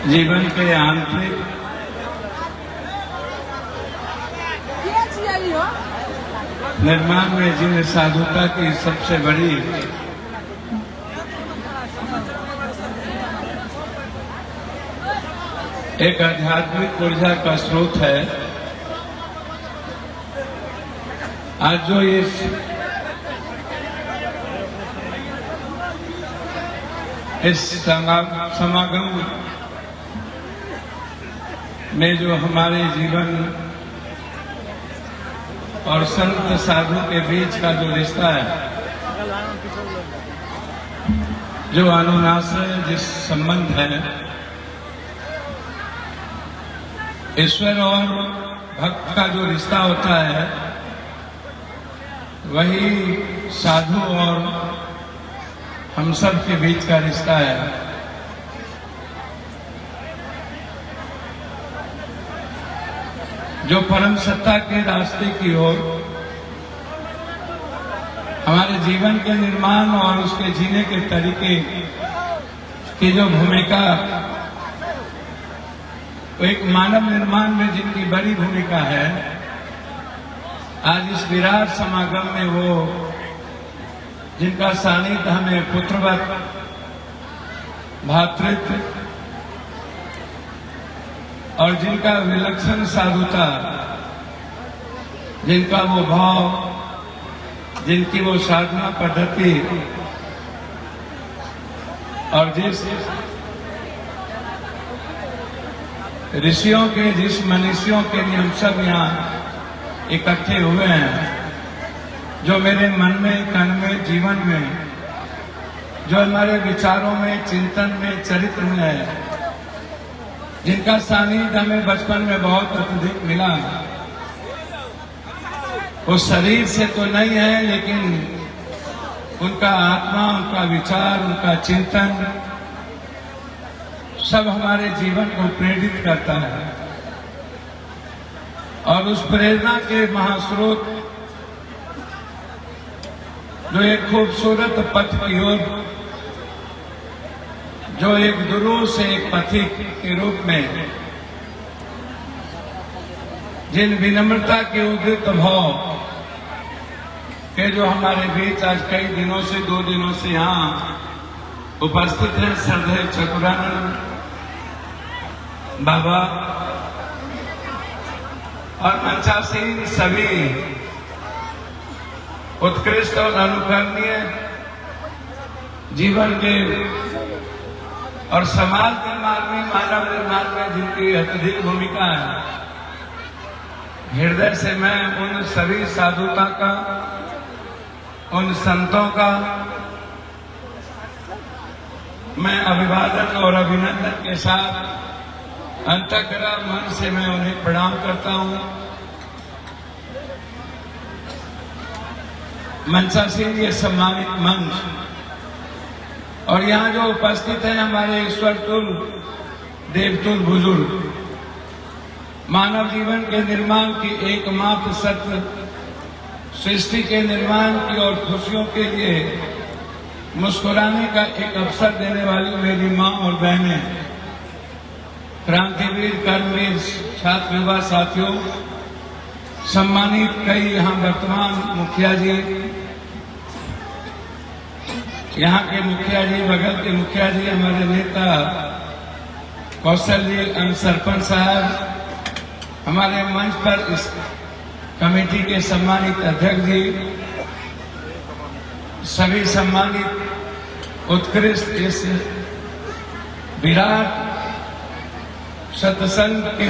जीवन के आंतरिक निर्माण में जिन साधुता की सबसे बड़ी एक आध्यात्मिक ऊर्जा का स्रोत है, आज जो इस समागम में जो हमारे जीवन और संत साधु के बीच का जो रिश्ता है, जो अनुनाश्रय जिस संबंध है, ईश्वर और भक्त का जो रिश्ता होता है, वही साधु और हम सब के बीच का रिश्ता है। जो परम सत्ता के रास्ते की ओर हमारे जीवन के निर्माण और उसके जीने के तरीके की जो भूमिका, एक मानव निर्माण में जिनकी बड़ी भूमिका है, आज इस विराट समागम में वो जिनका सानिध्य हमें पुत्रवत भातृत्व और जिनका विलक्षण साधुता, जिनका वो भाव, जिनकी वो साधना पद्धति और जिस ऋषियों के, जिस मनुष्यों के लिए हम सब यहाँ इकट्ठे हुए हैं, जो मेरे मन में, तन में, जीवन में, जो हमारे विचारों में, चिंतन में, चरित्र में है, जिनका सानिध्य हमें बचपन में बहुत अत्यधिक मिला, वो शरीर से तो नहीं है, लेकिन उनका आत्मा, उनका विचार, उनका चिंतन सब हमारे जीवन को प्रेरित करता है। और उस प्रेरणा के महास्रोत जो एक खूबसूरत पथ की ओर, जो एक गुरु से एक पथिक के रूप में जिन विनम्रता के उदित भाव के जो हमारे बीच आज कई दिनों से, 2 दिनों से यहाँ उपस्थित हैं, श्रद्धेय चतुरानंद बाबा और मंचासीन सभी उत्कृष्ट और अनुकरणीय जीवन के और समाज निर्माण में, मानव निर्माण में जिनकी अत्यधिक भूमिका है, हृदय से मैं उन सभी साधुता का, उन संतों का मैं अभिवादन और अभिनंदन के साथ अंतःकरण मन से मैं उन्हें प्रणाम करता हूं। मंचासीन ये सम्मानित मंच और यहाँ जो उपस्थित हैं हमारे ईश्वर तुल, देवतुल बुजुर्ग, मानव जीवन के निर्माण की एकमात्र सत्य, सृष्टि के निर्माण की और खुशियों के लिए मुस्कुराने का एक अवसर देने वाली मेरी माँ और बहनें, क्रांतिवीर, कर्मवीर, छात्र युवा साथियों, सम्मानित कई यहाँ वर्तमान मुखिया जी, यहाँ के मुखिया जी, बगल के मुखिया जी, हमारे नेता कौशल जी, सरपंच साहब, हमारे मंच पर इस कमेटी के सम्मानित अध्यक्ष जी, सभी सम्मानित उत्कृष्ट इस विराट सत्संग के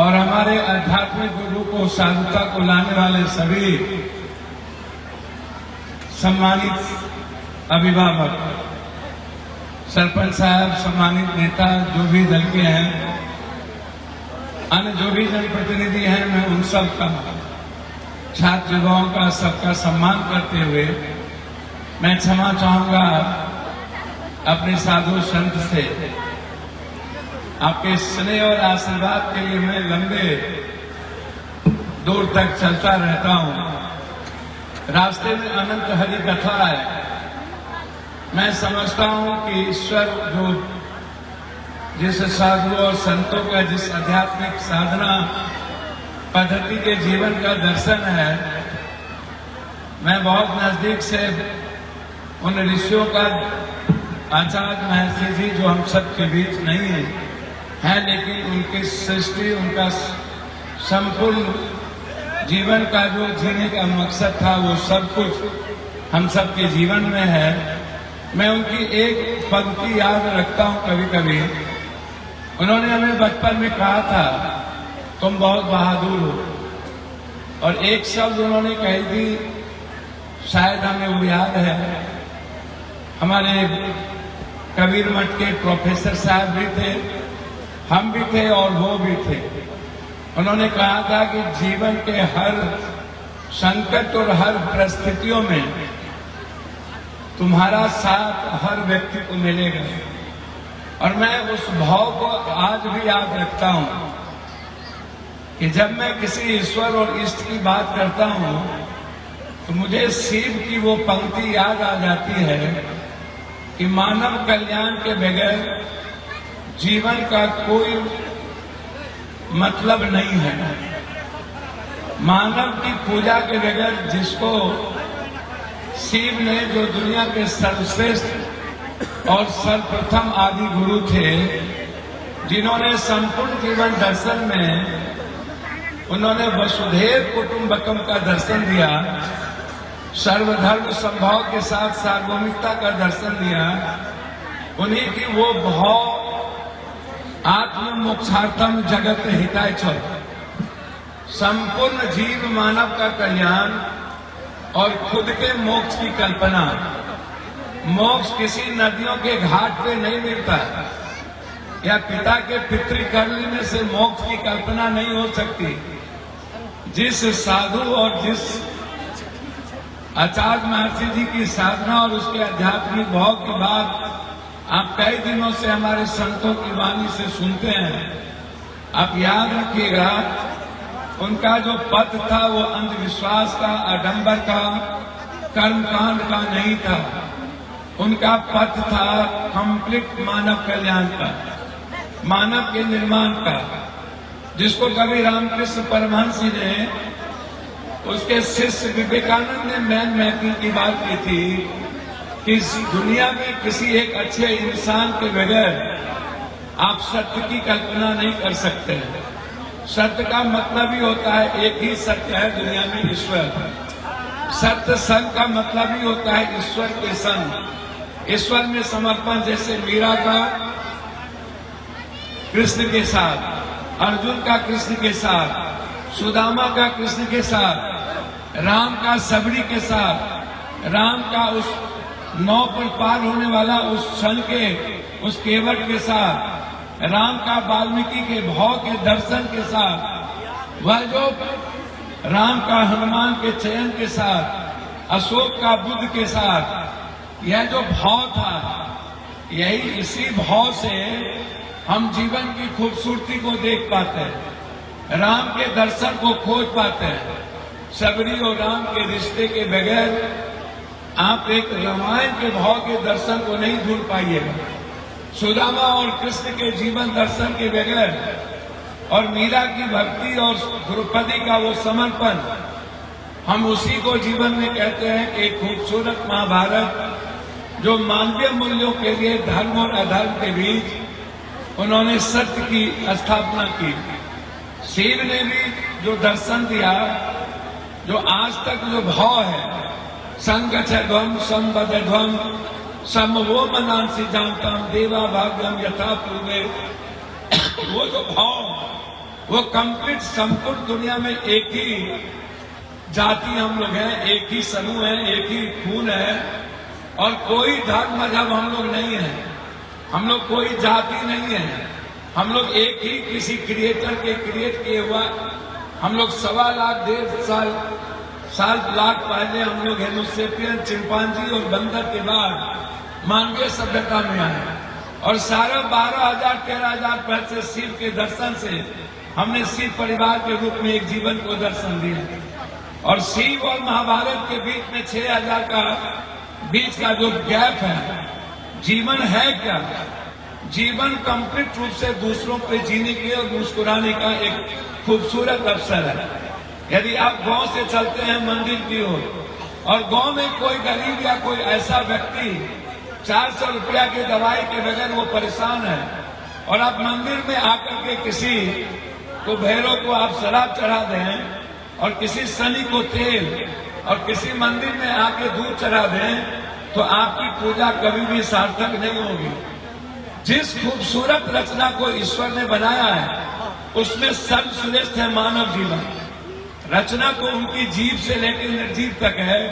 और हमारे आध्यात्मिक गुरु को, साधुता को लाने वाले सभी सम्मानित अभिभावक, सरपंच साहब, सम्मानित नेता, जो भी दल के हैं, अन्य जो भी जनप्रतिनिधि हैं, मैं उन सब का, छात्र युवाओं का, सबका सम्मान करते हुए मैं क्षमा चाहूंगा अपने साधु संत से। आपके स्नेह और आशीर्वाद के लिए मैं लंबे दूर तक चलता रहता हूं। रास्ते में अनंत हरि कथा है, मैं समझता हूं कि ईश्वर जो जिस साधु और संतों का जिस आध्यात्मिक साधना पद्धति के जीवन का दर्शन है, मैं बहुत नजदीक से उन ऋषियों का आचार्य महर्षि जी जो हम सब के बीच नहीं है, लेकिन उनकी सृष्टि, उनका संपूर्ण जीवन का जो जीने का मकसद था वो सब कुछ हम सब के जीवन में है। मैं उनकी एक पंक्ति याद रखता हूं कभी कभी। उन्होंने हमें बचपन में कहा था, तुम बहुत बहादुर हो, और एक शब्द उन्होंने कही थी, शायद हमें वो याद है। हमारे कबीर मठ के प्रोफेसर साहब भी थे, हम भी थे और वो भी थे। उन्होंने कहा था कि जीवन के हर संकट और हर परिस्थितियों में तुम्हारा साथ हर व्यक्ति को मिलेगा। और मैं उस भाव को आज भी याद रखता हूं कि जब मैं किसी ईश्वर और इष्ट की बात करता हूं तो मुझे शिव की वो पंक्ति याद आ जाती है कि मानव कल्याण के बगैर जीवन का कोई मतलब नहीं है। मानव की पूजा के बगैर, जिसको शिव ने, जो दुनिया के सर्वश्रेष्ठ और सर्वप्रथम आदि गुरु थे, जिन्होंने संपूर्ण जीवन दर्शन में उन्होंने वसुधैव कुटुंबकम का दर्शन दिया, सर्वधर्म संभाव के साथ सार्वभौमिकता का दर्शन दिया, उन्हीं की वो भाव आत्म मोक्षार्थम जगत हिताय च, संपूर्ण जीव मानव का कल्याण और खुद के मोक्ष की कल्पना। मोक्ष किसी नदियों के घाट पे नहीं मिलता है, या पिता के पितृ कर लेने से मोक्ष की कल्पना नहीं हो सकती। जिस साधु और जिस आचार्य महर्षि जी की साधना और उसके आध्यात्मिक भाव की बात आप कई दिनों से हमारे संतों की वाणी से सुनते हैं, आप याद रखिएगा, उनका जो पथ था वो अंधविश्वास का, आडंबर का, कर्मकांड का नहीं था। उनका पथ था कंप्लीट मानव कल्याण का, मानव के निर्माण का, जिसको कभी रामकृष्ण परमहंस जी ने उसके शिष्य विवेकानंद ने मैन मैपिंग की बात की थी कि इस दुनिया में किसी एक अच्छे इंसान के बगैर आप सत्य की कल्पना नहीं कर सकते हैं। सत्य का मतलब ही होता है, एक ही सत्य है दुनिया में, ईश्वर। सत्य संग का मतलब ही होता है ईश्वर के संग, ईश्वर में समर्पण। जैसे मीरा का कृष्ण के साथ, अर्जुन का कृष्ण के साथ, सुदामा का कृष्ण के साथ, राम का सबरी के साथ, राम का उस नौ पर पार होने वाला उस क्षण के उस केवट के साथ, राम का वाल्मीकि के भाव के दर्शन के साथ, वह जो राम का हनुमान के चयन के साथ, अशोक का बुद्ध के साथ, यह जो भाव था, यही इसी भाव से हम जीवन की खूबसूरती को देख पाते हैं, राम के दर्शन को खोज पाते हैं। सबरी और राम के रिश्ते के बगैर आप एक रामायण के भाव के दर्शन को नहीं ढूंढ पाइएगा। सुदामा और कृष्ण के जीवन दर्शन के बगैर, और मीरा की भक्ति और द्रौपदी का वो समर्पण, हम उसी को जीवन में कहते हैं कि एक खूबसूरत महाभारत जो मानवीय मूल्यों के लिए धर्म और अधर्म के बीच उन्होंने सत्य की स्थापना की। शिव ने भी जो दर्शन दिया, जो आज तक जो भाव है, संगच्छध्वम संबद्धध्वम सम वो मनांसी जानता देवा भाग्यम यथा पूर्वे, वो जो भाव, वो कंप्लीट संपूर्ण दुनिया में एक ही जाति हम लोग हैं, एक ही समूह है, एक ही खून है, और कोई धर्म मजहब हम लोग नहीं है, हम लोग कोई जाति नहीं है, हम लोग एक ही किसी क्रिएटर के क्रिएट किए हुआ, हम लोग 1.25 लाख 1.5 लाख पहले हम लोग हेमोसेपियन, चिंपांजी और बंदर के बाद मानवीय सभ्यता में आए, और सारा 12,000 13,000 पहले से शिव के दर्शन से हमने शिव परिवार के रूप में एक जीवन को दर्शन दिया। और शिव और महाभारत के बीच में 6,000 का बीच का जो गैप है, जीवन है क्या? जीवन कंप्लीट रूप से दूसरों पे जीने के और मुस्कुराने का एक खूबसूरत अवसर है। यदि आप गांव से चलते हैं मंदिर की ओर और गांव में कोई गरीब या कोई ऐसा व्यक्ति 400 रुपया की दवाई के बगैर वो परेशान है और आप मंदिर में आकर के किसी को भैरव को आप शराब चढ़ा दें और किसी शनि को तेल और किसी मंदिर में आके दूध चढ़ा दें तो आपकी पूजा कभी भी सार्थक नहीं होगी। जिस खूबसूरत रचना को ईश्वर ने बनाया है उसमें सर्वश्रेष्ठ है मानव जीवन। रचना तो उनकी जीव से लेकर निर्जीव तक है,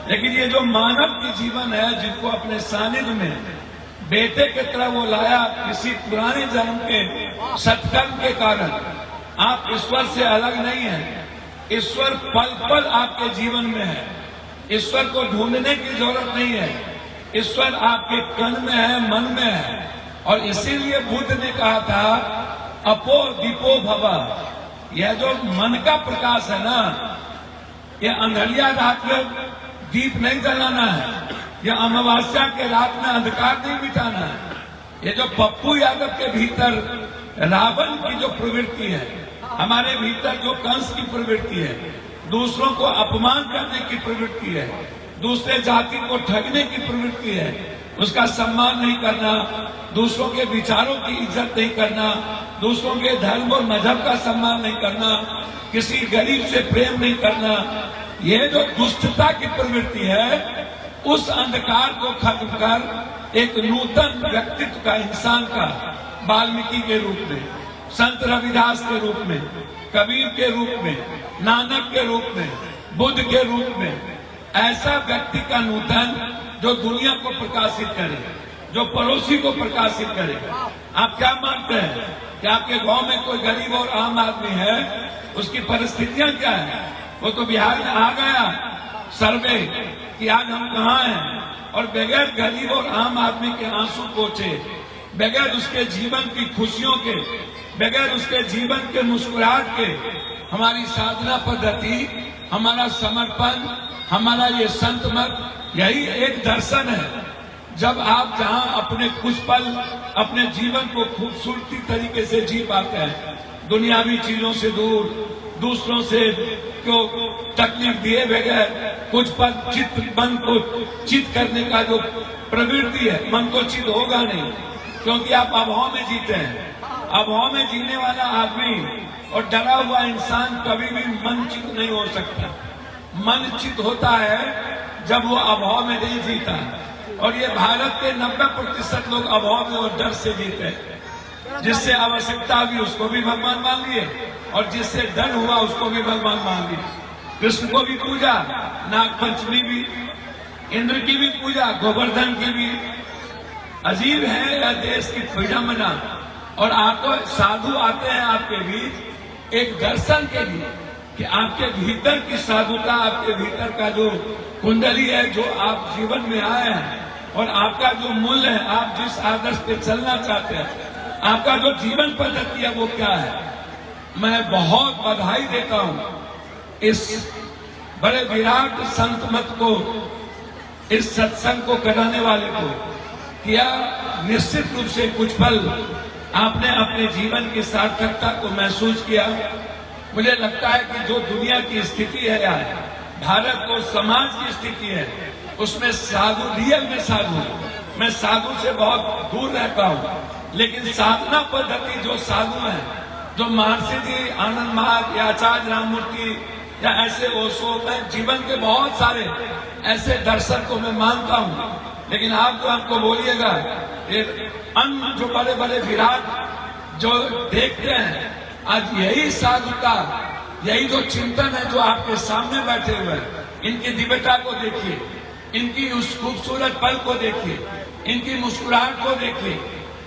लेकिन ये जो मानव की जीवन है जिनको अपने सानिध्य में बेटे की तरह वो लाया किसी पुराने जन्म के सत्कर्म के कारण, आप ईश्वर से अलग नहीं है। ईश्वर पल पल आपके जीवन में है। ईश्वर को ढूंढने की जरूरत नहीं है। ईश्वर आपके कण में है, मन में है। और इसीलिए बुद्ध ने कहा था अपो दीपो भव। यह जो मन का प्रकाश है ना, यह अंधलिया रात में दीप नहीं जलाना है, यह अमावस्या के रात में अंधकार नहीं मिटाना है। ये जो पप्पू यादव के भीतर रावण की जो प्रवृत्ति है, हमारे भीतर जो कंस की प्रवृत्ति है, दूसरों को अपमान करने की प्रवृत्ति है, दूसरे जाति को ठगने की प्रवृत्ति है, उसका सम्मान नहीं करना, दूसरों के विचारों की इज्जत नहीं करना, दूसरों के धर्म और मजहब का सम्मान नहीं करना, किसी गरीब से प्रेम नहीं करना, ये जो दुष्टता की प्रवृत्ति है, उस अंधकार को खत्म कर एक नूतन व्यक्तित्व का, इंसान का, वाल्मीकि के रूप में, संत रविदास के रूप में, कबीर के रूप में, नानक के रूप में, बुद्ध के रूप में, ऐसा व्यक्ति का नूतन जो दुनिया को प्रकाशित करे, जो पड़ोसी को प्रकाशित करे। आप क्या मानते हैं कि आपके गांव में कोई गरीब और आम आदमी है, उसकी परिस्थितियां क्या है? वो तो बिहार में आ गया सर्वे कि आज हम कहाँ हैं, और बगैर गरीब और आम आदमी के आंसू पोंछे, बगैर उसके जीवन की खुशियों के, बगैर उसके जीवन के मुस्कुराहट के, हमारी साधना पद्धति, हमारा समर्पण, हमारा ये संत मत, यही एक दर्शन है। जब आप जहां अपने कुछ पल अपने जीवन को खूबसूरती तरीके से जी पाते हैं, दुनियावी चीजों से दूर, दूसरों से को तकलीफ दिए बगैर कुछ पल चित्त, मन को चित करने का जो प्रवृत्ति है, मन को चित होगा नहीं, क्योंकि आप अभाव में जीते हैं। अभाव में जीने वाला आदमी और डरा हुआ इंसान कभी भी मन चित नहीं हो सकता। मन चित होता है जब वो अभाव में नहीं जीता है। और ये भारत के 90% लोग अभाव में और डर से जीते हैं। जिससे आवश्यकता हुई उसको भी भगवान मान लिए और जिससे डर हुआ उसको भी भगवान मान लिए। कृष्ण को भी पूजा, नाग पंचमी भी, इंद्र की भी पूजा, गोवर्धन की भी। अजीब है यह देश की विडंबना। और आपको साधु आते हैं आपके बीच एक दर्शन के लिए कि आपके भीतर की साधुता, आपके भीतर का जो कुंडली है, जो आप जीवन में आए हैं और आपका जो मूल्य है, आप जिस आदर्श पे चलना चाहते हैं, आपका जो जीवन पद्धति है वो क्या है। मैं बहुत बधाई देता हूं इस बड़े विराट संत मत को, इस सत्संग को कराने वाले को, किया निश्चित रूप से कुछ पल आपने अपने जीवन की सार्थकता को महसूस किया। मुझे लगता है कि जो दुनिया की स्थिति है यार, भारत और समाज की स्थिति है, उसमें साधु, रियल में साधु, मैं साधु से बहुत दूर रहता हूं, लेकिन साधना पद्धति जो साधु है, जो महर्षि जी, आनंद मार्ग या आचार्य राममूर्ति या ऐसे ओशो, मैं जीवन के बहुत सारे ऐसे दर्शन को मैं मानता हूं, लेकिन आप जो हमको बोलिएगा, ये अन्य जो बड़े बड़े विराट जो देखते हैं, आज यही साधुता, यही जो चिंतन है जो आपके सामने बैठे हुए हैं, इनकी दिव्यता को देखिए, इनकी उस खूबसूरत पल को देखिए, इनकी मुस्कुराहट को देखिए।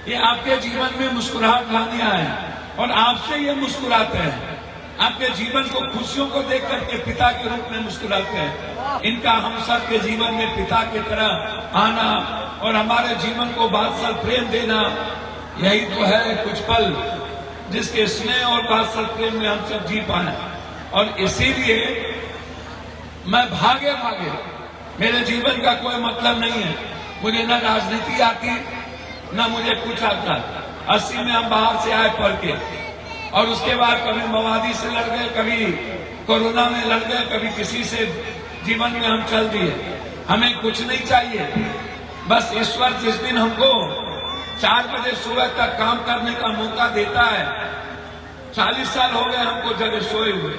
ये आपके जीवन में मुस्कुराहट लाने आए हैं और आपसे ये मुस्कुराते हैं। आपके जीवन को खुशियों को देख करके पिता के रूप में मुस्कुराते हैं। इनका हम सब के जीवन में पिता की तरह आना और हमारे जीवन को बादशाह प्रेम देना, यही तो है कुछ पल जिसके स्नेह और बादशाह प्रेम में हम सब जी पाए। और इसीलिए मैं भागे भागे मेरे जीवन का कोई मतलब नहीं है। मुझे न राजनीति आती, न मुझे कुछ आता। 80 में हम बाहर से आए पढ़ के, और उसके बाद कभी माओवादी से लड़ गए, कभी कोरोना में लड़ गए, कभी किसी से जीवन में हम चल दिए। हमें कुछ नहीं चाहिए, बस ईश्वर जिस दिन हमको 4 बजे सुबह तक काम करने का मौका देता है। 40 साल हो गए हमको जगह सोए हुए,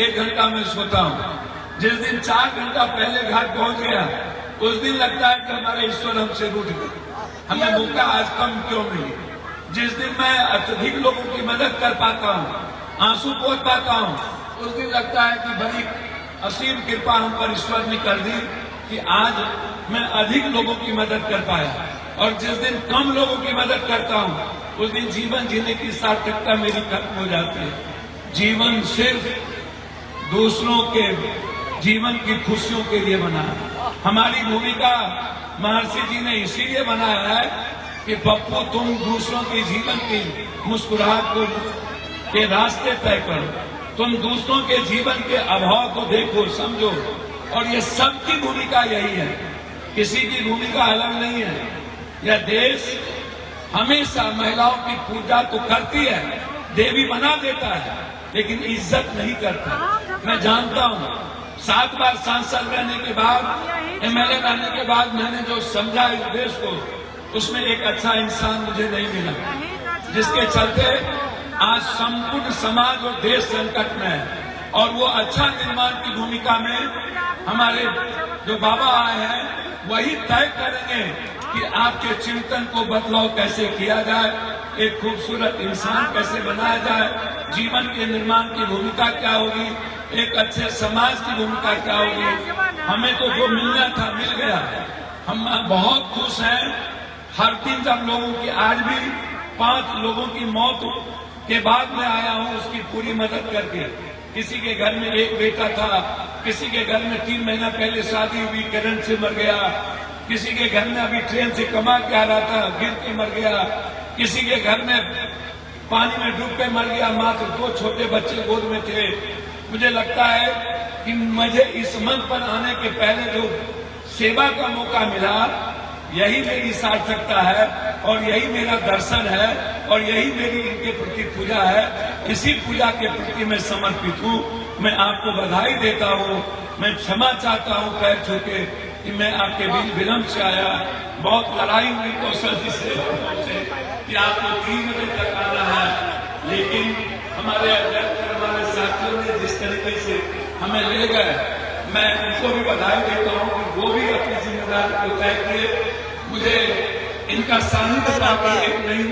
1 घंटा में सोता हूँ। जिस दिन 4 घंटा पहले घर पहुंच गया, उस दिन लगता है कि हमारे ईश्वर हमसे रूठ गए, हमें मौका आज कम क्यों मिली। जिस दिन मैं अत्यधिक लोगों की मदद कर पाता हूँ, आंसू पोंछ पाता हूँ, उस दिन लगता है कि बड़ी असीम कृपा हम पर ईश्वर ने कर दी कि आज मैं अधिक लोगों की मदद कर पाया। और जिस दिन कम लोगों की मदद करता हूँ, उस दिन जीवन जीने की सार्थकता मेरी खत्म हो जाती है। जीवन सिर्फ दूसरों के जीवन की खुशियों के लिए बना है। हमारी भूमिका महर्षि जी ने इसीलिए बनाया है कि पप्पू तुम दूसरों के जीवन की मुस्कुराहट को के रास्ते तय करो, तुम दूसरों के जीवन के अभाव को देखो, समझो। और ये सबकी भूमिका यही है, किसी की भूमिका अलग नहीं है। यह देश हमेशा महिलाओं की पूजा तो करती है, देवी बना देता है, लेकिन इज्जत नहीं करता। मैं जानता हूँ 7 बार सांसद रहने के बाद, एमएलए रहने के बाद मैंने जो समझा इस देश को, उसमें एक अच्छा इंसान मुझे नहीं मिला, जिसके चलते आज संपूर्ण समाज और देश संकट में है। और वो अच्छा निर्माण की भूमिका में हमारे जो बाबा आए हैं, वही तय करेंगे कि आपके चिंतन को बदलाव कैसे किया जाए, एक खूबसूरत इंसान कैसे बनाया जाए, जीवन के निर्माण की भूमिका क्या होगी, एक अच्छे समाज की भूमिका क्या होगी। हमें तो जो मिलना था मिल गया, हम बहुत खुश हैं। हर दिन जब लोगों की, आज भी 5 लोगों की मौत के बाद मैं आया हूं उसकी पूरी मदद करके। किसी के घर में 1 बेटा था, किसी के घर में 3 महीना पहले शादी हुई, करंट से मर गया। किसी के घर में अभी ट्रेन से कमा के आ रहा था, गिर के मर गया। किसी के घर में पानी में डूब के मर गया, मात्र 2 छोटे बच्चे गोद में थे। मुझे लगता है कि मुझे इस मंच पर आने के पहले जो सेवा का मौका मिला, यही मेरी सार्थकता है और यही मेरा दर्शन है और यही मेरी इनके प्रति पूजा है। इसी पूजा के प्रति मैं समर्पित हूँ। मैं आपको बधाई देता हूँ, मैं क्षमा चाहता हूँ पैर छू के कि मैं आपके बीच विलंब से आया। बहुत लड़ाई हुई कौशल जी से कि आपको 3 बजे तक आना है, लेकिन हमारे अध्यक्ष, हमारे साथियों ने जिस तरीके से हमें ले गए, मैं उनको भी बधाई देता हूँ कि वो भी अपनी जिम्मेदारी को तय किए। मुझे इनका सानिध्य नहीं